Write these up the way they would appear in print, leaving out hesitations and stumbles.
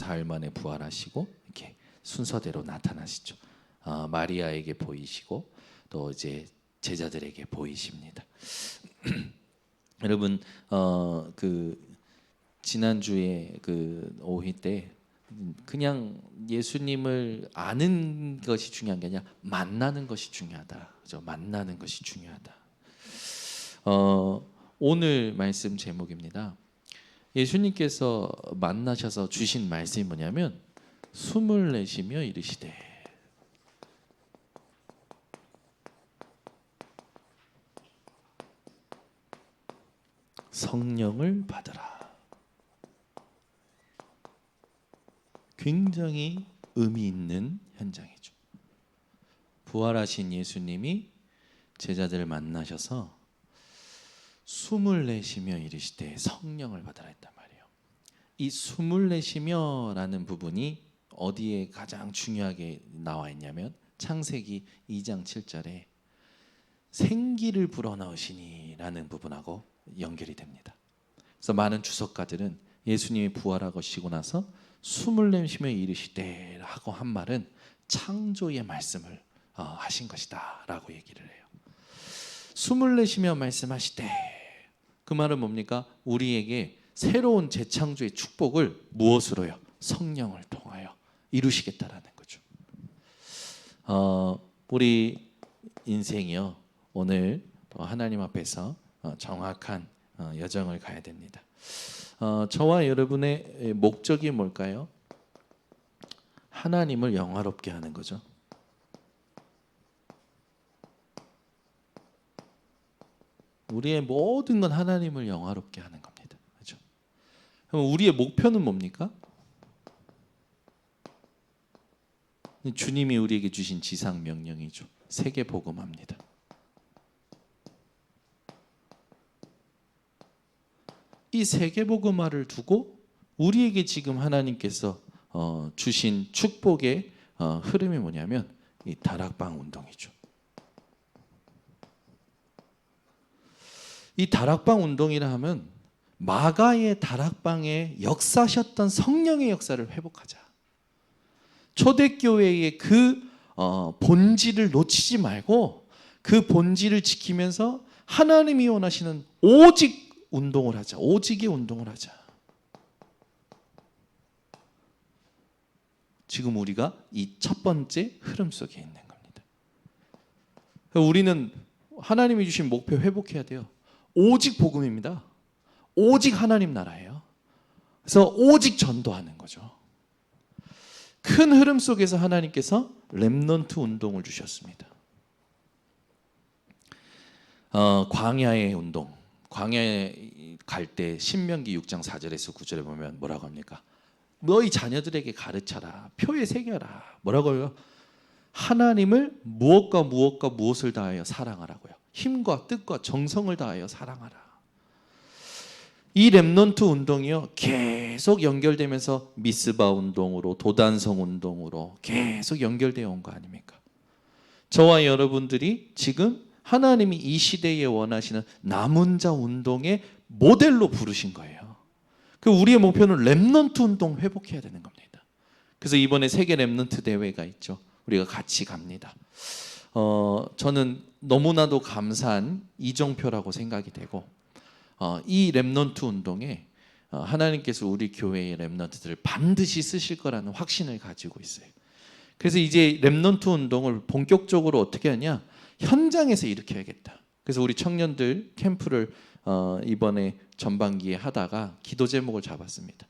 사흘 만에 부활하시고 이렇게 순서대로 나타나시죠. 마리아에게 보이시고 또 이제 제자들에게 보이십니다. 여러분 그 지난주에 그 오후 때 그냥 예수님을 아는 것이 중요한 게 아니라 만나는 것이 중요하다. 그죠? 만나는 것이 중요하다. 오늘 말씀 제목입니다. 예수님께서 만나셔서 주신 말씀이 뭐냐면 숨을 내쉬며 이르시되 성령을 받으라. 굉장히 의미 있는 현장이죠. 부활하신 예수님이 제자들을 만나셔서 숨을 내쉬며 이르시되 성령을 받으라 했단 말이에요. 이 숨을 내쉬며라는 부분이 어디에 가장 중요하게 나와 있냐면 창세기 2장 7절에 생기를 불어넣으시니라는 부분하고 연결이 됩니다. 그래서 많은 주석가들은 예수님이 부활하시고 나서 숨을 내쉬며 이르시되 하고 한 말은 창조의 말씀을 하신 것이다 라고 얘기를 해요. 숨을 내쉬며 말씀하시되 그 말은 뭡니까? 우리에게 새로운 재창조의 축복을 무엇으로요? 성령을 통하여 이루시겠다라는 거죠. 우리 인생이요 오늘 하나님 앞에서 정확한 여정을 가야 됩니다. 저와 여러분의 목적이 뭘까요? 하나님을 영화롭게 하는 거죠. 우리의 모든 건 하나님을 영화롭게 하는 겁니다. 그렇죠? 그럼 우리의 목표는 뭡니까? 주님이 우리에게 주신 지상 명령이죠. 세계 복음합니다. 이 세계복음화를 두고 우리에게 지금 하나님께서 주신 축복의 흐름이 뭐냐면 이 다락방 운동이죠. 이 다락방 운동이라 하면 마가의 다락방에 역사하셨던 성령의 역사를 회복하자. 초대교회의 그 본질을 놓치지 말고 그 본질을 지키면서 하나님이 원하시는 오직 운동을 하자. 오직의 운동을 하자. 지금 우리가 이 첫 번째 흐름 속에 있는 겁니다. 우리는 하나님이 주신 목표 회복해야 돼요. 오직 복음입니다. 오직 하나님 나라예요. 그래서 오직 전도하는 거죠. 큰 흐름 속에서 하나님께서 렘넌트 운동을 주셨습니다. 광야의 운동. 광야에 갈 때 신명기 6장 4절에서 9절에 보면 뭐라고 합니까? 너희 자녀들에게 가르쳐라. 표에 새겨라. 뭐라고 해요? 하나님을 무엇을 다하여 사랑하라고요. 힘과 뜻과 정성을 다하여 사랑하라. 이 렘넌트 운동이요 계속 연결되면서 미스바 운동으로 도단성 운동으로 계속 연결되어 온 거 아닙니까? 저와 여러분들이 지금 하나님이 이 시대에 원하시는 남은 자 운동의 모델로 부르신 거예요. 그 우리의 목표는 렘넌트 운동 회복해야 되는 겁니다. 그래서 이번에 세계 렘넌트 대회가 있죠. 우리가 같이 갑니다. 저는 너무나도 감사한 이정표라고 생각이 되고 이 렘넌트 운동에 하나님께서 우리 교회의 렘넌트들을 반드시 쓰실 거라는 확신을 가지고 있어요. 그래서 이제 렘넌트 운동을 본격적으로 어떻게 하냐? 현장에서 일으켜야겠다. 그래서 우리 청년들 캠프를 이번에 전반기에 하다가 기도 제목을 잡았습니다.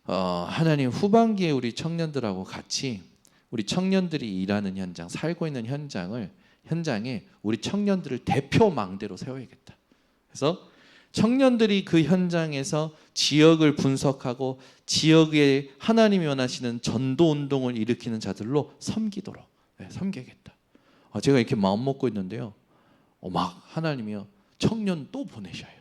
하나님 후반기에 우리 청년들하고 같이 우리 청년들이 일하는 현장, 살고 있는 현장에 우리 청년들을 대표 망대로 세워야겠다. 그래서 청년들이 그 현장에서 지역을 분석하고 지역에 하나님이 원하시는 전도 운동을 일으키는 자들로 섬기도록 섬겨야겠다. 제가 이렇게 마음 먹고 있는데요. 막 하나님이요 청년 또 보내셔요.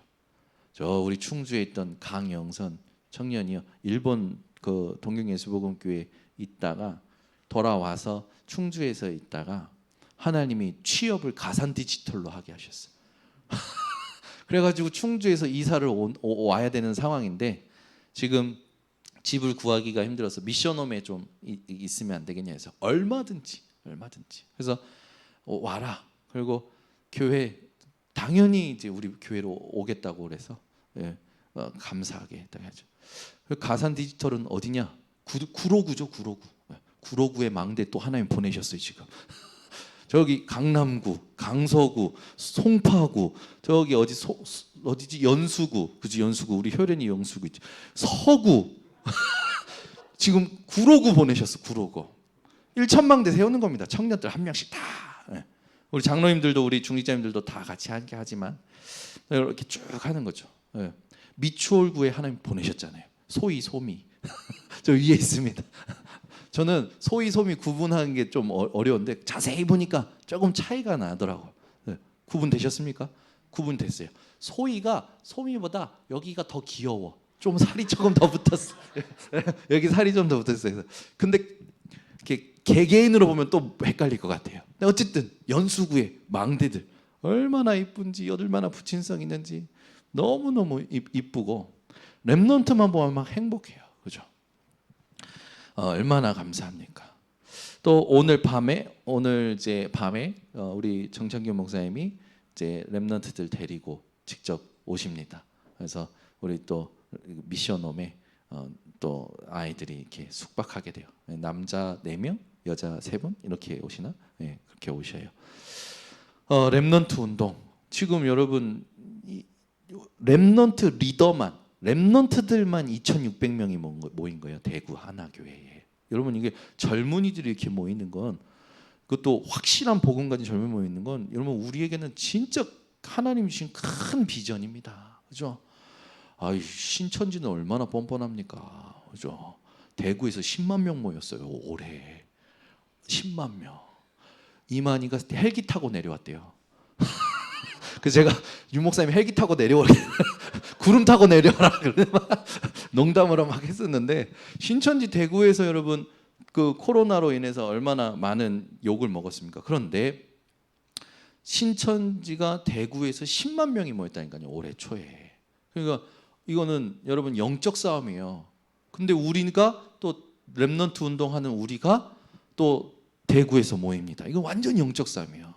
저 우리 충주에 있던 강영선 청년이요 일본 그 동경예수복음교회에 있다가 돌아와서 충주에서 있다가 하나님이 취업을 가산 디지털로 하게 하셨어요. 그래가지고 충주에서 이사를 와야 되는 상황인데 지금 집을 구하기가 힘들어서 미션홈에 좀 있으면 안 되겠냐 해서 얼마든지. 그래서 와라. 그리고 교회 당연히 이제 우리 교회로 오겠다고 그래서 예, 감사하게 했다고 하죠. 가산 디지털은 어디냐? 구로구죠, 구로구. 구로구의 망대 또 하나님 보내셨어요 지금. 저기 강남구, 강서구, 송파구, 저기 어디지 연수구, 그지 연수구 우리 효련이 연수구 있지. 서구 지금 구로구 보내셨어 구로구. 1천망대 세우는 겁니다. 청년들 한 명씩 다. 우리 장로님들도 우리 중직자님들도 다 같이 함께 하지만 이렇게 쭉 하는 거죠. 미추홀구에 하나님 보내셨잖아요. 소위 소미 저 위에 있습니다. 저는 소위 소미 구분하는 게 좀 어려운데 자세히 보니까 조금 차이가 나더라고요. 구분되셨습니까? 구분됐어요. 소위가 소미보다 여기가 더 귀여워. 좀 살이 조금 더 붙었어. 여기 살이 좀 더 붙었어요. 근데 이렇게 개개인으로 보면 또 헷갈릴 것 같아요. 근데 어쨌든 연수구의 망대들 얼마나 이쁜지 얼마나 부친성 있는지 너무너무 이쁘고 렘넌트만 보면 막 행복해요. 그죠? 얼마나 감사합니까? 또 오늘 밤에 우리 정창규 목사님이 이제 렘넌트들 데리고 직접 오십니다. 그래서 우리 또 미션홈에 또 아이들이 이렇게 숙박하게 돼요. 남자 4명, 여자 3분 이렇게 오시나? 네, 그렇게 오셔요. 렘넌트 운동. 지금 여러분 렘넌트 리더만 렘넌트들만 2,600명이 모인 거예요. 대구 하나교회에. 여러분 이게 젊은이들이 이렇게 모이는 건 그것도 확실한 복음 가진 젊은이 모이는 건 여러분 우리에게는 진짜 하나님 주신 큰 비전입니다. 그죠? 신천지는 얼마나 뻔뻔합니까? 그죠? 대구에서 10만 명 모였어요. 올해 10만 명. 이만희가 헬기 타고 내려왔대요. 그래서 제가 유 목사님 헬기 타고 내려오래. 구름 타고 내려와라. 농담으로 막 했었는데 신천지 대구에서 여러분 그 코로나로 인해서 얼마나 많은 욕을 먹었습니까? 그런데 신천지가 대구에서 10만 명이 모였다니까요. 올해 초에. 그러니까 이거는 여러분 영적 싸움이에요. 근데 우리가 또 렘넌트 운동하는 우리가 또 대구에서 모입니다. 이거 완전 영적 싸움이에요.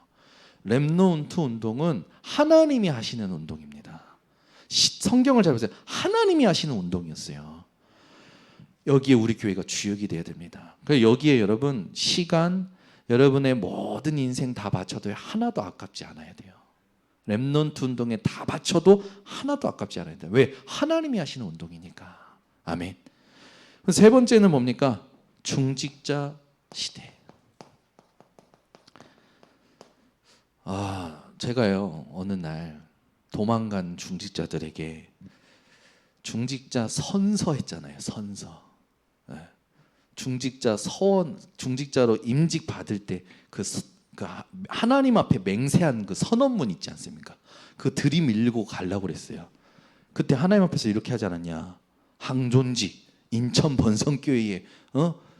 렘넌트 운동은 하나님이 하시는 운동입니다. 성경을 잘 보세요. 하나님이 하시는 운동이었어요. 여기에 우리 교회가 주역이 돼야 됩니다. 그래서 여기에 여러분 시간, 여러분의 모든 인생 다 바쳐도 하나도 아깝지 않아야 돼요. 렘넌트 운동에 다 바쳐도 하나도 아깝지 않아야 돼요. 왜? 하나님이 하시는 운동이니까. 아멘. 세 번째는 뭡니까? 중직자 시대. 제가요 어느 날 도망간 중직자들에게 중직자 선서 했잖아요. 선서. 중직자 서원, 중직자로 임직 받을 때 그 하나님 앞에 맹세한 그 선언문 있지 않습니까? 그 들이밀고 가려고 그랬어요. 그때 하나님 앞에서 이렇게 하지 않았냐? 항존지 인천 번성교회에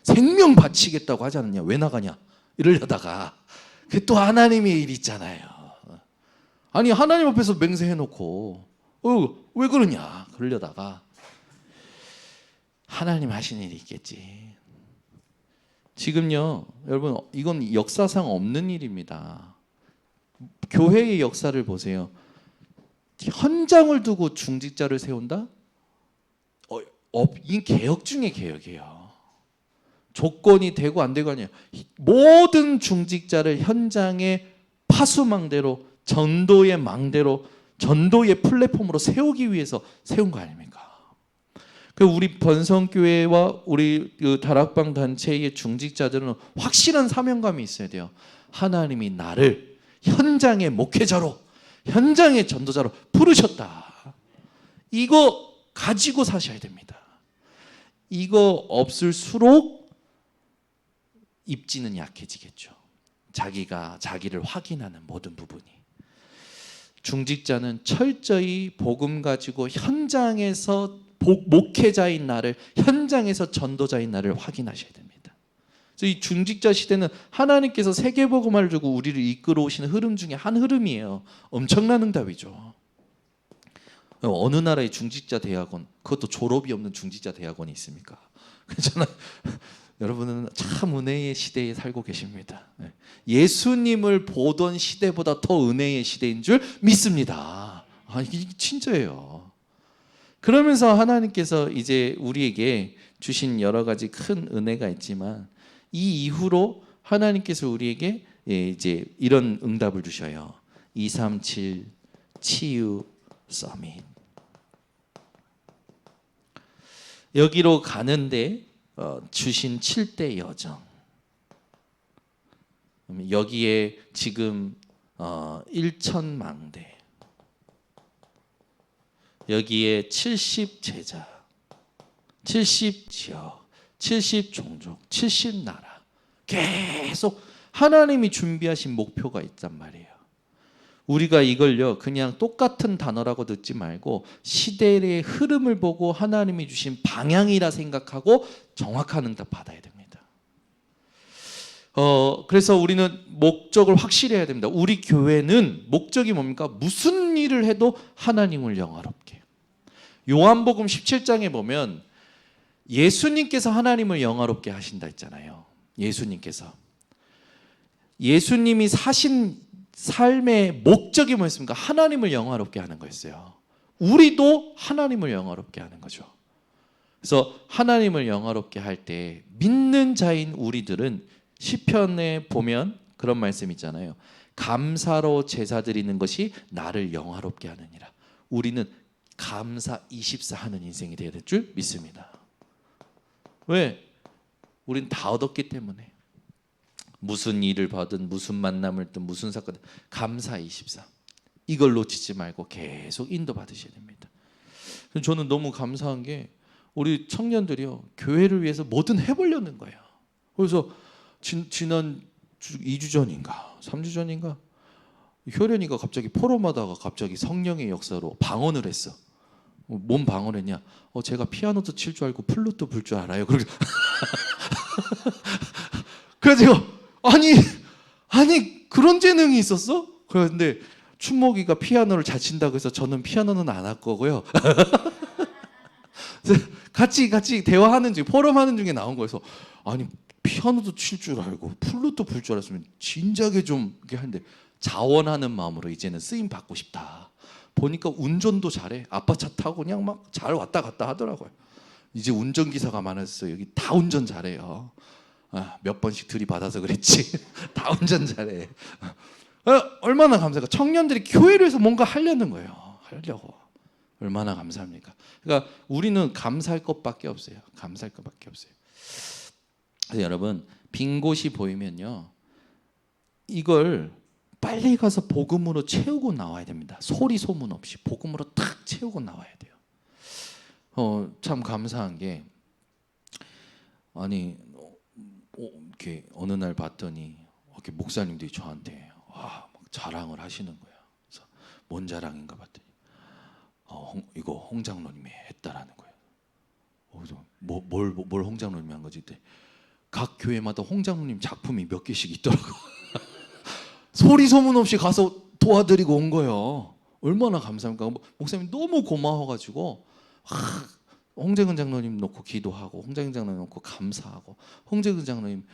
생명 바치겠다고 하지 않았냐? 왜 나가냐? 이러려다가 그 또 하나님의 일 있잖아요. 아니 하나님 앞에서 맹세해놓고 왜 그러냐? 그러려다가 하나님 하신 일이 있겠지. 지금요 여러분 이건 역사상 없는 일입니다. 교회의 역사를 보세요. 현장을 두고 중직자를 세운다? 이 개혁 중에 개혁이에요. 조건이 되고 안 되고 아니에요. 모든 중직자를 현장에 파수망대로 전도의 망대로 전도의 플랫폼으로 세우기 위해서 세운 거 아닙니까? 우리 번성교회와 우리 다락방 단체의 중직자들은 확실한 사명감이 있어야 돼요. 하나님이 나를 현장의 목회자로, 현장의 전도자로 부르셨다. 이거 가지고 사셔야 됩니다. 이거 없을수록 입지는 약해지겠죠. 자기가 자기를 확인하는 모든 부분이. 중직자는 철저히 복음 가지고 현장에서 목회자인 나를, 현장에서 전도자인 나를 확인하셔야 됩니다. 그래서 이 중직자 시대는 하나님께서 세계복음화를 주고 우리를 이끌어 오시는 흐름 중에 한 흐름이에요. 엄청난 응답이죠. 어느 나라의 중직자 대학원, 그것도 졸업이 없는 중직자 대학원이 있습니까? 그렇잖아요. 여러분은 참 은혜의 시대에 살고 계십니다. 예수님을 보던 시대보다 더 은혜의 시대인 줄 믿습니다. 이게 진짜예요. 그러면서 하나님께서 이제 우리에게 주신 여러 가지 큰 은혜가 있지만 이 이후로 하나님께서 우리에게 이제 이런 응답을 주셔요. 237 치유 서밋. 여기로 가는데 주신 7대 여정. 여기에 지금 1천망대, 여기에 70제자, 70지역, 70종족, 70나라, 계속 하나님이 준비하신 목표가 있단 말이에요. 우리가 이걸요 그냥 똑같은 단어라고 듣지 말고 시대의 흐름을 보고 하나님이 주신 방향이라 생각하고 정확한 응답 받아야 됩니다. 그래서 우리는 목적을 확실히 해야 됩니다. 우리 교회는 목적이 뭡니까? 무슨 일을 해도 하나님을 영화롭게. 요한복음 17장에 보면 예수님께서 하나님을 영화롭게 하신다 했잖아요. 예수님이 사신 삶의 목적이 뭐였습니까? 하나님을 영화롭게 하는 거였어요. 우리도 하나님을 영화롭게 하는 거죠. 그래서 하나님을 영화롭게 할 때 믿는 자인 우리들은 시편에 보면 그런 말씀 있잖아요. 감사로 제사 드리는 것이 나를 영화롭게 하느니라. 우리는 감사 24 하는 인생이 되어야 될 줄 믿습니다. 왜? 우린 다 얻었기 때문에. 무슨 일을 받든 무슨 만남을 든 무슨 사건을 감사 24 이걸 놓치지 말고 계속 인도받으셔야 됩니다. 저는 너무 감사한 게 우리 청년들이요 교회를 위해서 뭐든 해보려는 거예요. 그래서 지난 2주 전인가 3주 전인가 효련이가 갑자기 포럼하다가 갑자기 성령의 역사로 방언을 했어. 뭔 방언을 했냐? 제가 피아노도 칠 줄 알고 플룻도 불 줄 알아요. 그래가지고 아니 그런 재능이 있었어? 그런데 춘목이가 피아노를 잘 친다고 해서 저는 피아노는 안 할 거고요. 같이 대화하는 중에 포럼하는 중에 나온 거여서 아니 피아노도 칠 줄 알고 플룻도 불 줄 알았으면 진작에 좀 이렇게 하는데 자원하는 마음으로 이제는 쓰임 받고 싶다. 보니까 운전도 잘해. 아빠 차 타고 그냥 막 잘 왔다 갔다 하더라고요. 이제 운전기사가 많았어요. 여기 다 운전 잘해요. 몇 번씩 들이받아서 그랬지. 다 운전 잘해. 얼마나 감사할까. 청년들이 교회를 해서 뭔가 하려는 거예요. 하려고. 얼마나 감사합니까. 그러니까 우리는 감사할 것밖에 없어요. 감사할 것밖에 없어요. 그래서 여러분 빈 곳이 보이면요 이걸 빨리 가서 복음으로 채우고 나와야 됩니다. 소리 소문 없이 복음으로 탁 채우고 나와야 돼요. 참 감사한 게 이렇게 어느 날 봤더니 이렇게 목사님들이 저한테 막 자랑을 하시는 거예요. 그래서 뭔 자랑인가 봤더니 이거 홍 장로님이 했다라는 거예요. 그래서 뭘 홍 장로님이 한 거지? 각 교회마다 홍 장로님 작품이 몇 개씩 있더라고. 소리 소문 없이 가서 도와드리고 온 거예요. 얼마나 감사합니까? 목사님 너무 고마워가지고 홍재근 장로님 놓고 기도하고 홍재근 장로님 놓고 감사하고 홍재근 장로님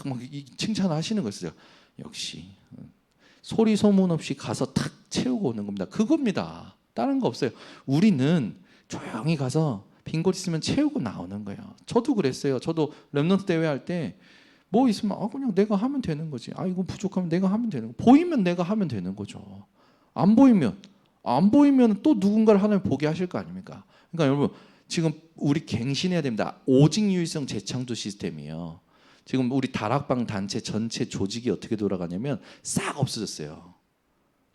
막 칭찬하시는 거였어요. 역시 소리 소문 없이 가서 탁 채우고 오는 겁니다. 그겁니다. 다른 거 없어요. 우리는 조용히 가서 빈 곳 있으면 채우고 나오는 거예요. 저도 그랬어요. 저도 렘넌트 대회 할 때 뭐 있으면 그냥 내가 하면 되는 거지. 이거 부족하면 내가 하면 되는 거. 보이면 내가 하면 되는 거죠. 안 보이면 또 누군가를 하나님 보게 하실 거 아닙니까? 그러니까 여러분 지금 우리 갱신해야 됩니다. 오직 유일성 재창조 시스템이에요. 지금 우리 다락방 단체 전체 조직이 어떻게 돌아가냐면 싹 없어졌어요.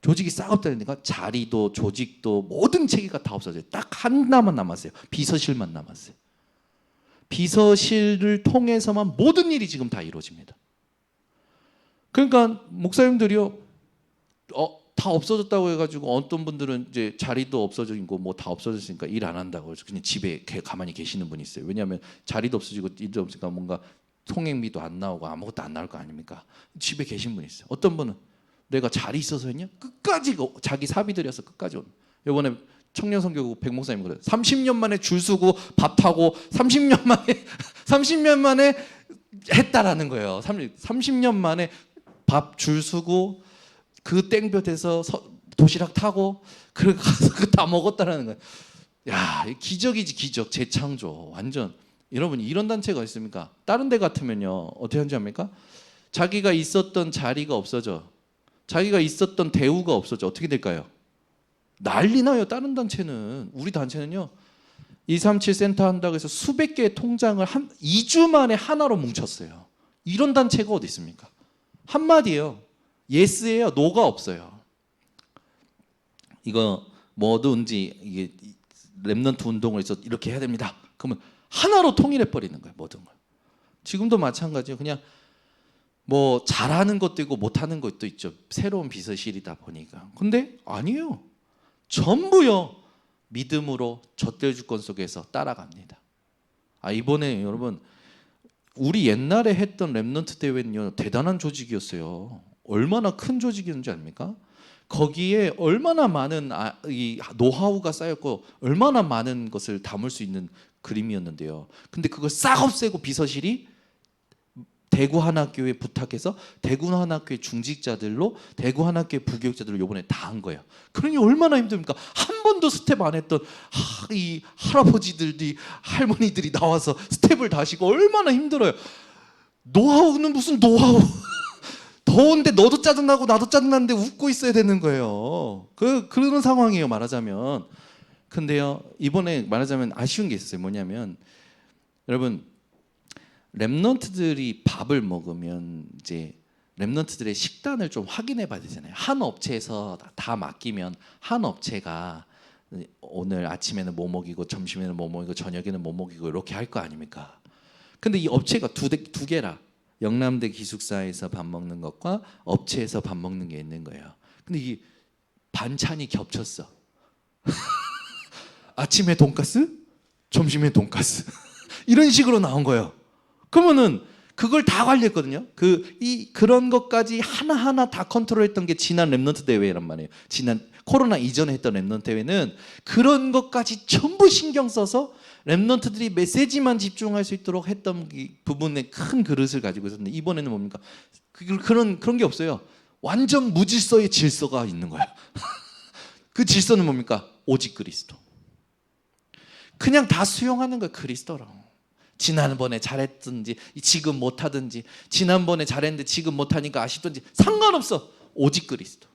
조직이 싹 없다니까 자리도 조직도 모든 체계가 다 없어져요. 딱 하나만 남았어요. 비서실만 남았어요. 비서실을 통해서만 모든 일이 지금 다 이루어집니다. 그러니까 목사님들이요 다 없어졌다고 해가지고 어떤 분들은 이제 자리도 없어지고 뭐 다 없어졌으니까 일 안 한다고 해서 그냥 집에 가만히 계시는 분이 있어요. 왜냐하면 자리도 없어지고 일도 없으니까 뭔가 통행비도 안 나오고 아무것도 안 나올 거 아닙니까? 집에 계신 분이 있어요. 어떤 분은 내가 자리 있어서 했냐? 끝까지 자기 사비 들여서 끝까지 오는. 이번에 청년선교구 백목사님 그래요. 30년 만에 줄 서고 밥 타고 30년 만에 했다라는 거예요. 30년 만에 밥 줄 서고 그 땡볕에서 도시락 타고 그래 가서 그 다 먹었다라는 거예요. 야, 기적이지 기적. 재창조 완전. 여러분 이런 단체가 있습니까? 다른 데 같으면요 어떻게 하는지 압니까? 자기가 있었던 자리가 없어져. 자기가 있었던 대우가 없어져. 어떻게 될까요? 난리 나요. 다른 단체는. 우리 단체는요 237 센터 한다고 해서 수백 개의 통장을 2주 만에 하나로 뭉쳤어요. 이런 단체가 어디 있습니까? 한마디예요. 예스예요. 노가 없어요. 이거 뭐든지 이게 렘넌트 운동을 해서 이렇게 해야 됩니다. 그러면 하나로 통일해 버리는 거예요. 모든 걸. 지금도 마찬가지예요. 그냥 뭐 잘하는 것도 있고 못하는 것도 있죠. 새로운 비서실이다 보니까. 근데 아니에요. 전부요 믿음으로 젖될 주권 속에서 따라갑니다. 이번에 여러분 우리 옛날에 했던 렘넌트 대회는요 대단한 조직이었어요. 얼마나 큰 조직이었는지 압니까? 거기에 얼마나 많은 이 노하우가 쌓였고 얼마나 많은 것을 담을 수 있는 그림이었는데요. 근데 그걸 싹 없애고 비서실이 대구 한학교에 부탁해서 대구 한학교의 중직자들로 대구 한학교의 부교육자들로 이번에 다 한 거예요. 그러니 얼마나 힘듭니까? 한 번도 스텝 안 했던 이 할아버지들이 할머니들이 나와서 스텝을 다시고 얼마나 힘들어요. 노하우는 무슨 노하우. 더운데 너도 짜증나고 나도 짜증나는데 웃고 있어야 되는 거예요. 그런 상황이에요 말하자면. 근데요 이번에 말하자면 아쉬운 게 있었어요. 뭐냐면 여러분 렘넌트들이 밥을 먹으면 이제 렘넌트들의 식단을 좀 확인해 봐야 되잖아요. 한 업체에서 다 맡기면 한 업체가 오늘 아침에는 뭐 먹이고 점심에는 뭐 먹이고 저녁에는 뭐 먹이고 이렇게 할 거 아닙니까? 근데 이 업체가 두 개라. 영남대 기숙사에서 밥 먹는 것과 업체에서 밥 먹는 게 있는 거예요. 근데 이 반찬이 겹쳤어. 아침에 돈가스, 점심에 돈가스 이런 식으로 나온 거예요. 그러면은 그걸 다 관리했거든요. 그런 것까지 하나하나 다 컨트롤했던 게 지난 렘넌트 대회란 말이에요. 지난 코로나 이전에 했던 렘넌트 대회는 그런 것까지 전부 신경 써서 렘넌트들이 메시지만 집중할 수 있도록 했던 부분에 큰 그릇을 가지고 있었는데 이번에는 뭡니까? 그런 게 없어요. 완전 무질서의 질서가 있는 거예요. 그 질서는 뭡니까? 오직 그리스도. 그냥 다 수용하는 거예요. 그리스도라고. 지난번에 잘했든지 지금 못하든지 지난번에 잘했는데 지금 못하니까 아쉽든지 상관없어. 오직 그리스도.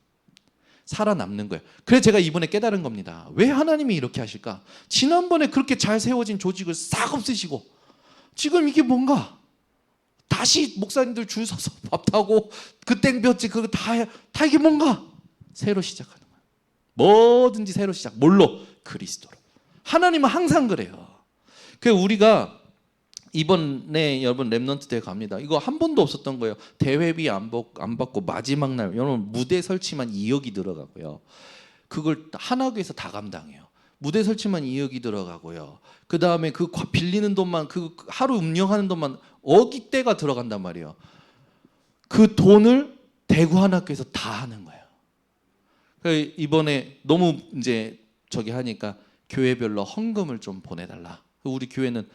살아남는 거예요. 그래서 제가 이번에 깨달은 겁니다. 왜 하나님이 이렇게 하실까? 지난번에 그렇게 잘 세워진 조직을 싹 없애시고 지금 이게 뭔가 다시 목사님들 줄 서서 밥 타고 그 땡볕지 그거 다 이게 뭔가 새로 시작하는 거예요. 뭐든지 새로 시작. 뭘로? 그리스도로. 하나님은 항상 그래요. 그래서 우리가 이번에 여러분 렘넌트 대회 갑니다. 이거 한 번도 없었던 거예요. 대회비 안 받고 마지막 날 여러분 무대 설치만 2억이 들어가고요. 그걸 한학교에서 다 감당해요. 무대 설치만 2억이 들어가고요. 그 다음에 그 빌리는 돈만 그 하루 운영하는 돈만 억이 대가 들어간단 말이에요. 그 돈을 대구 한학교에서 다 하는 거예요. 이번에 너무 이제 저기 하니까 교회별로 헌금을 좀 보내달라. 우리 교회는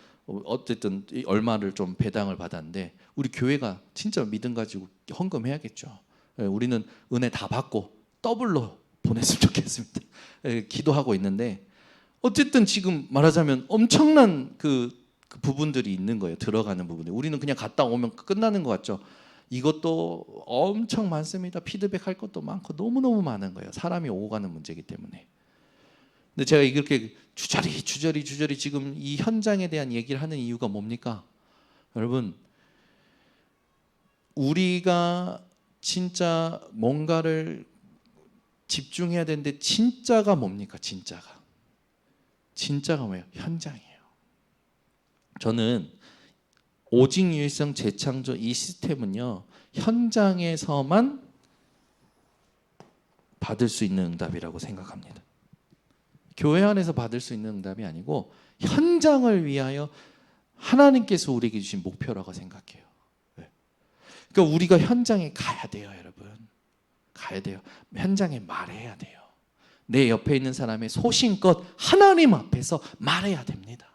어쨌든 얼마를 좀 배당을 받았는데 우리 교회가 진짜 믿음 가지고 헌금해야겠죠. 우리는 은혜 다 받고 더블로 보냈으면 좋겠습니다. 기도하고 있는데 어쨌든 지금 말하자면 엄청난 그 부분들이 있는 거예요. 들어가는 부분이. 우리는 그냥 갔다 오면 끝나는 것 같죠. 이것도 엄청 많습니다. 피드백 할 것도 많고 너무너무 많은 거예요. 사람이 오고 가는 문제이기 때문에. 근데 제가 이렇게 주저리 지금 이 현장에 대한 얘기를 하는 이유가 뭡니까? 여러분 우리가 진짜 뭔가를 집중해야 되는데 진짜가 뭡니까? 진짜가 뭐예요? 현장이에요. 저는 오직 유일성 재창조 이 시스템은요 현장에서만 받을 수 있는 응답이라고 생각합니다. 교회 안에서 받을 수 있는 응답이 아니고 현장을 위하여 하나님께서 우리에게 주신 목표라고 생각해요. 그러니까 우리가 현장에 가야 돼요, 여러분. 가야 돼요. 현장에 말해야 돼요. 내 옆에 있는 사람의 소신껏 하나님 앞에서 말해야 됩니다.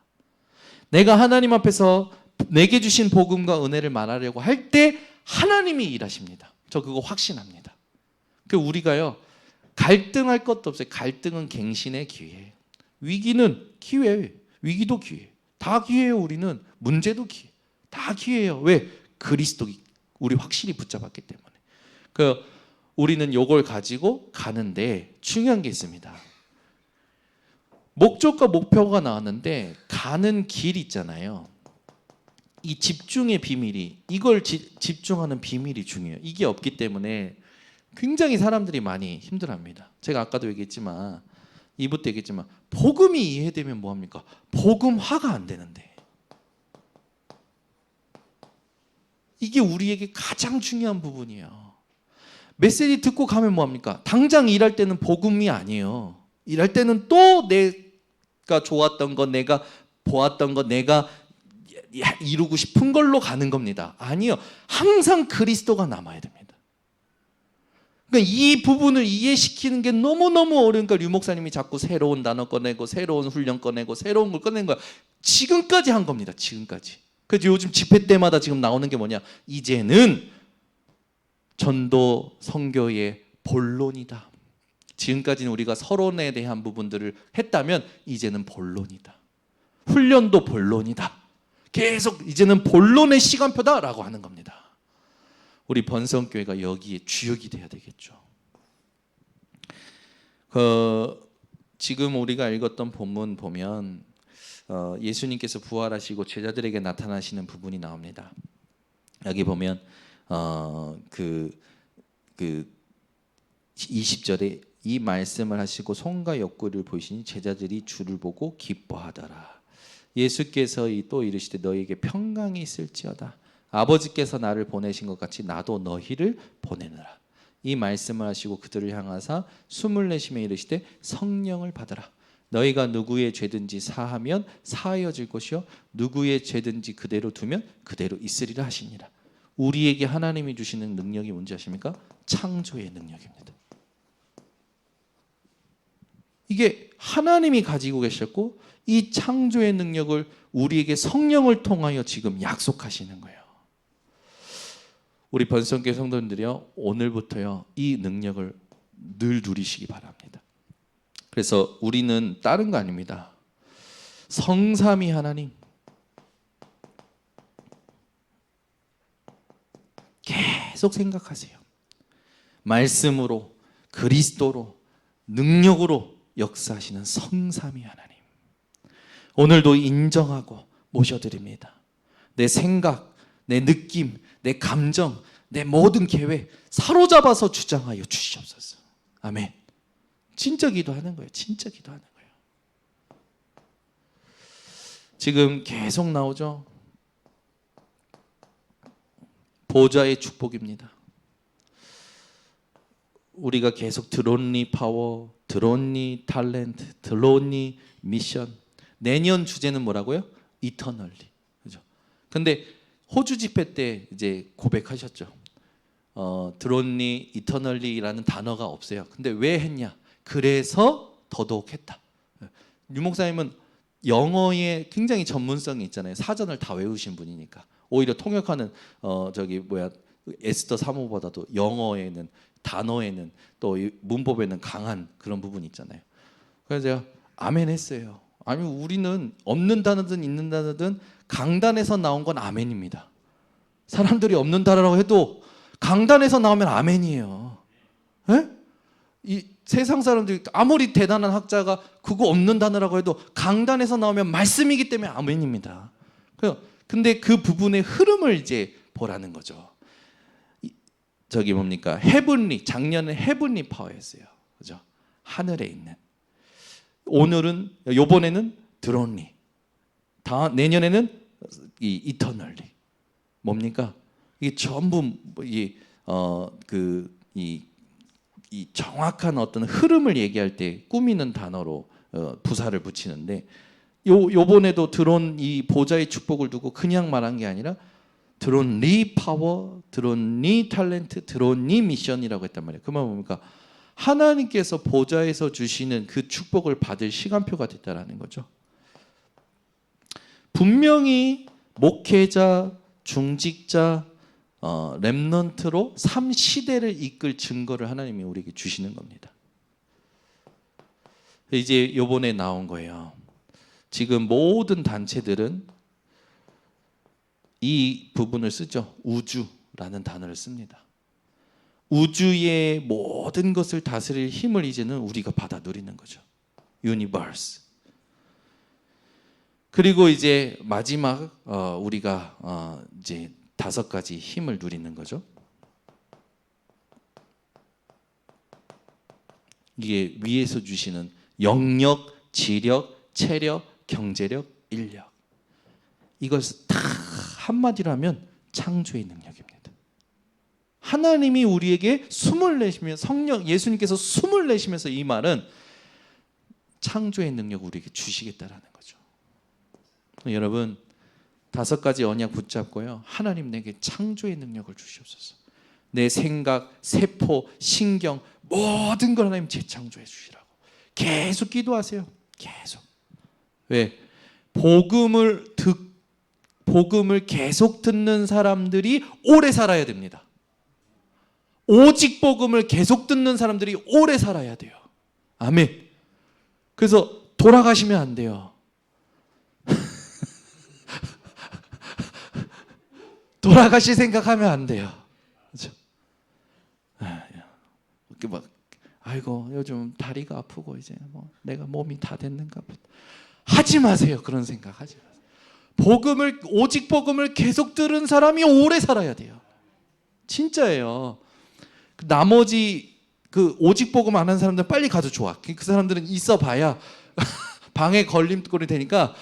내가 하나님 앞에서 내게 주신 복음과 은혜를 말하려고 할 때 하나님이 일하십니다. 저 그거 확신합니다. 그 우리가요 갈등할 것도 없어요. 갈등은 갱신의 기회예요. 위기는 기회예요. 위기도 기회. 다 기회예요. 우리는 문제도 기회. 다 기회예요. 왜? 그리스도 우리 확실히 붙잡았기 때문에. 그 우리는 이걸 가지고 가는데 중요한 게 있습니다. 목적과 목표가 나왔는데 가는 길 있잖아요. 이 집중의 비밀이 이걸 집중하는 비밀이 중요해요. 이게 없기 때문에 굉장히 사람들이 많이 힘들어합니다. 제가 아까도 얘기했지만 2부 때 얘기했지만 복음이 이해되면 뭐합니까? 복음화가 안 되는데 이게 우리에게 가장 중요한 부분이에요. 메시지 듣고 가면 뭐합니까? 당장 일할 때는 복음이 아니에요. 일할 때는 또 내가 좋았던 것, 내가 보았던 것, 내가 이루고 싶은 걸로 가는 겁니다. 아니요. 항상 그리스도가 남아야 됩니다. 그러니까 이 부분을 이해시키는 게 너무너무 어려우니까 류 목사님이 자꾸 새로운 단어 꺼내고 새로운 훈련 꺼내고 새로운 걸 꺼낸 거야. 지금까지 한 겁니다. 지금까지. 그래서 요즘 집회 때마다 지금 나오는 게 뭐냐? 이제는 전도 선교의 본론이다. 지금까지는 우리가 서론에 대한 부분들을 했다면 이제는 본론이다. 훈련도 본론이다. 계속 이제는 본론의 시간표다라고 하는 겁니다. 우리 번성교회가 여기에 주역이 돼야 되겠죠. 지금 우리가 읽었던 본문 보면 예수님께서 부활하시고 제자들에게 나타나시는 부분이 나옵니다. 여기 보면 그 20절에 이 말씀을 하시고 손과 옆구리를 보시니 제자들이 주를 보고 기뻐하더라. 예수께서 또 이르시되 너희에게 평강이 있을지어다. 아버지께서 나를 보내신 것 같이 나도 너희를 보내느라. 이 말씀을 하시고 그들을 향하사 숨을 내쉬며 이르시되 성령을 받으라. 너희가 누구의 죄든지 사하면 사하여질 것이요 누구의 죄든지 그대로 두면 그대로 있으리라 하시니라. 우리에게 하나님이 주시는 능력이 뭔지 아십니까? 창조의 능력입니다. 이게 하나님이 가지고 계셨고 이 창조의 능력을 우리에게 성령을 통하여 지금 약속하시는 거예요. 우리 번성교회 성도님들이요 오늘부터요 이 능력을 늘 누리시기 바랍니다. 그래서 우리는 다른 거 아닙니다. 성삼위 하나님 계속 생각하세요. 말씀으로 그리스도로 능력으로 역사하시는 성삼위 하나님 오늘도 인정하고 모셔드립니다. 내 생각, 내 느낌, 내 감정, 내 모든 계획 사로잡아서 주장하여 주시옵소서. 아멘. 진짜 기도하는 거예요. 진짜 기도하는 거예요. 지금 계속 나오죠. 보좌의 축복입니다. 우리가 계속 드론니 파워, 드론니 탤런트, 드론니 미션. 내년 주제는 뭐라고요? 이터널리. 그죠? 근데 호주 집회 때 이제 고백하셨죠. 드론니 이터널리라는 단어가 없어요. 근데 왜 했냐? 그래서 더더욱 했다. 유 목사님은 영어에 굉장히 전문성이 있잖아요. 사전을 다 외우신 분이니까. 오히려 통역하는 에스더 사모보다도 영어에는 단어에는 또 문법에는 강한 그런 부분이 있잖아요. 그래서 제가 아멘 했어요. 아니 우리는 없는 단어든 있는 단어든 강단에서 나온 건 아멘입니다. 사람들이 없는 단어라고 해도 강단에서 나오면 아멘이에요. 에? 이 세상 사람들이 아무리 대단한 학자가 그거 없는 단어라고 해도 강단에서 나오면 말씀이기 때문에 아멘입니다. 근데 그 부분의 흐름을 이제 보라는 거죠. 저기 뭡니까? 헤븐리, 작년에 헤븐리 파워였어요. 그죠? 하늘에 있는. 오늘은 요번에는 드론리. 내년에는 이 이터널리. 뭡니까? 이게 전부 이 정확한 어떤 흐름을 얘기할 때 꾸미는 단어로 부사를 붙이는데 요번에도 드론 이 보좌의 축복을 두고 그냥 말한 게 아니라 드론리 파워, 드론리 탤런트, 드론리 미션이라고 했단 말이에요. 그 말 뭡니까? 하나님께서 보좌에서 주시는 그 축복을 받을 시간표가 됐다라는 거죠. 분명히 목회자, 중직자, 렘넌트로 3시대를 이끌 증거를 하나님이 우리에게 주시는 겁니다. 이제 요번에 나온 거예요. 지금 모든 단체들은 이 부분을 쓰죠. 우주라는 단어를 씁니다. 우주의 모든 것을 다스릴 힘을 이제는 우리가 받아 누리는 거죠. 유니버스. 그리고 이제 마지막 우리가 이제 5가지 힘을 누리는 거죠. 이게 위에서 주시는 영력, 지력, 체력, 경제력, 인력. 이것을 다 한마디로 하면 창조의 능력입니다. 하나님이 우리에게 숨을 내쉬며 성령 예수님께서 숨을 내쉬면서 이 말은 창조의 능력을 우리에게 주시겠다라는 거죠. 여러분 5가지 언약 붙잡고요. 하나님 내게 창조의 능력을 주시옵소서. 내 생각, 세포, 신경 모든 걸 하나님 재창조해 주시라고 계속 기도하세요. 계속. 왜? 복음을 계속 듣는 사람들이 오래 살아야 됩니다. 오직 복음을 계속 듣는 사람들이 오래 살아야 돼요. 아멘. 그래서 돌아가시면 안 돼요. 돌아가실 생각하면 안 돼요. 그렇죠? 이렇게 막 아이고 요즘 다리가 아프고 이제 뭐 내가 몸이 다 됐는가 보다. 하지 마세요. 그런 생각 하지 마세요. 오직 복음을 계속 들은 사람이 오래 살아야 돼요. 진짜예요. 나머지 그 오직 복음 안 하는 사람들 빨리 가도 좋아. 그 사람들은 있어봐야 방에 걸림돌이 되니까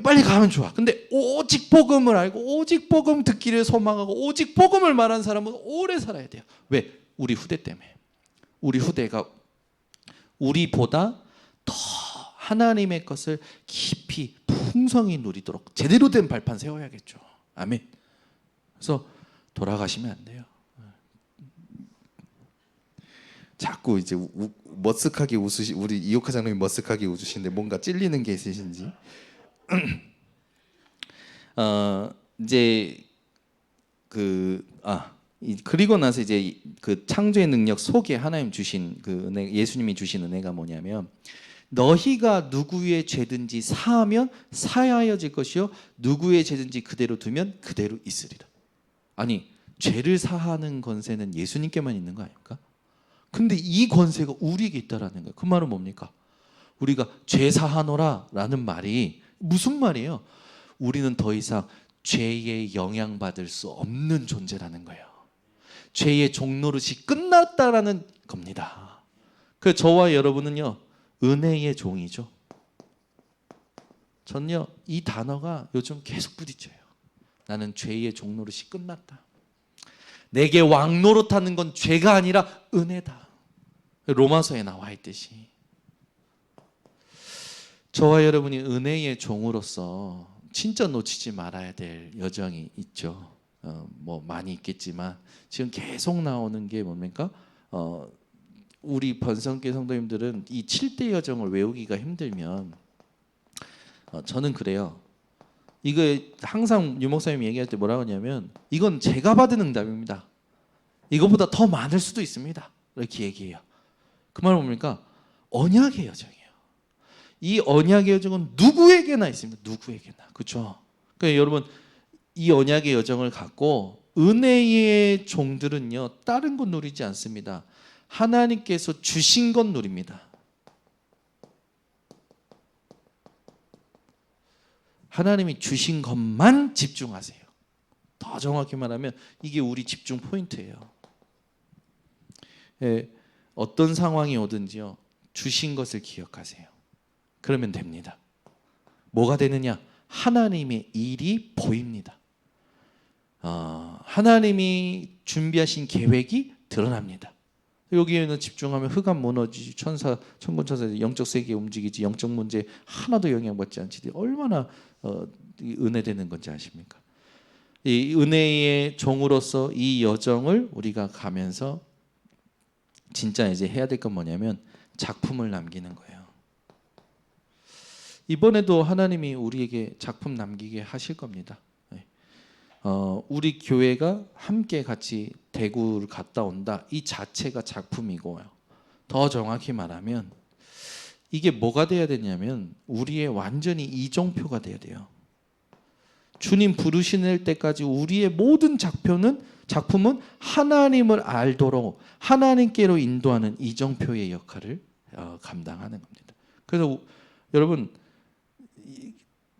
빨리 가면 좋아. 근데 오직 복음을 알고 오직 복음 듣기를 소망하고 오직 복음을 말하는 사람은 오래 살아야 돼요. 왜? 우리 후대 때문에. 우리 후대가 우리보다 더 하나님의 것을 깊이 풍성히 누리도록 제대로 된 발판 세워야겠죠. 아멘. 그래서 돌아가시면 안 돼요. 자꾸 이제 머쓱하게 웃으시 우리 이호카 장로님 머쓱하게 웃으시는데 뭔가 찔리는 게 있으신지. 이제 그리고 나서 이제 그 창조의 능력 속에 하나님 주신 그 은혜, 예수님이 주신 은혜가 뭐냐면 너희가 누구의 죄든지 사하면 사하여질 것이요 누구의 죄든지 그대로 두면 그대로 있으리라. 아니 죄를 사하는 권세는 예수님께만 있는 거 아닙니까? 근데 이 권세가 우리에게 있다라는 거예요. 그 말은 뭡니까? 우리가 죄 사하노라 라는 말이 무슨 말이에요? 우리는 더 이상 죄에 영향받을 수 없는 존재라는 거예요. 죄의 종노릇이 끝났다라는 겁니다. 그래서 저와 여러분은요 은혜의 종이죠. 저는요 이 단어가 요즘 계속 부딪혀요. 나는 죄의 종노릇이 끝났다. 내게 왕노릇하는 건 죄가 아니라 은혜다. 로마서에 나와 있듯이 저와 여러분이 은혜의 종으로서 진짜 놓치지 말아야 될 여정이 있죠. 뭐 많이 있겠지만 지금 계속 나오는 게 뭡니까? 우리 번성교 성도님들은 이 7대 여정을 외우기가 힘들면 저는 그래요. 이거 항상 유 목사님이 얘기할 때 뭐라고 하냐면 이건 제가 받은 응답입니다. 이거보다 더 많을 수도 있습니다. 이렇게 얘기해요. 그 말은 뭡니까? 언약의 여정이에요. 이 언약의 여정은 누구에게나 있습니다. 누구에게나. 그렇죠? 그러니까 여러분 이 언약의 여정을 갖고 은혜의 종들은요 다른 것 누리지 않습니다. 하나님께서 주신 것 누립니다. 하나님이 주신 것만 집중하세요. 더 정확히 말하면 이게 우리 집중 포인트예요. 어떤 상황이 오든지요 주신 것을 기억하세요. 그러면 됩니다. 뭐가 되느냐? 하나님의 일이 보입니다. 하나님이 준비하신 계획이 드러납니다. 여기에는 집중하면 흑암 무너지지, 천군 천사 영적 세계 움직이지, 영적 문제 하나도 영향받지 않지. 얼마나 은혜되는 건지 아십니까? 이 은혜의 종으로서 이 여정을 우리가 가면서 진짜 이제 해야 될 건 뭐냐면 작품을 남기는 거예요. 이번에도 하나님이 우리에게 작품 남기게 하실 겁니다. 우리 교회가 함께 같이 대구를 갔다 온다, 이 자체가 작품이고요. 더 정확히 말하면 이게 뭐가 돼야 되냐면 우리의 완전히 이정표가 돼야 돼요. 주님 부르시는 때까지 우리의 모든 작품은 하나님을 알도록 하나님께로 인도하는 이정표의 역할을 감당하는 겁니다. 그래서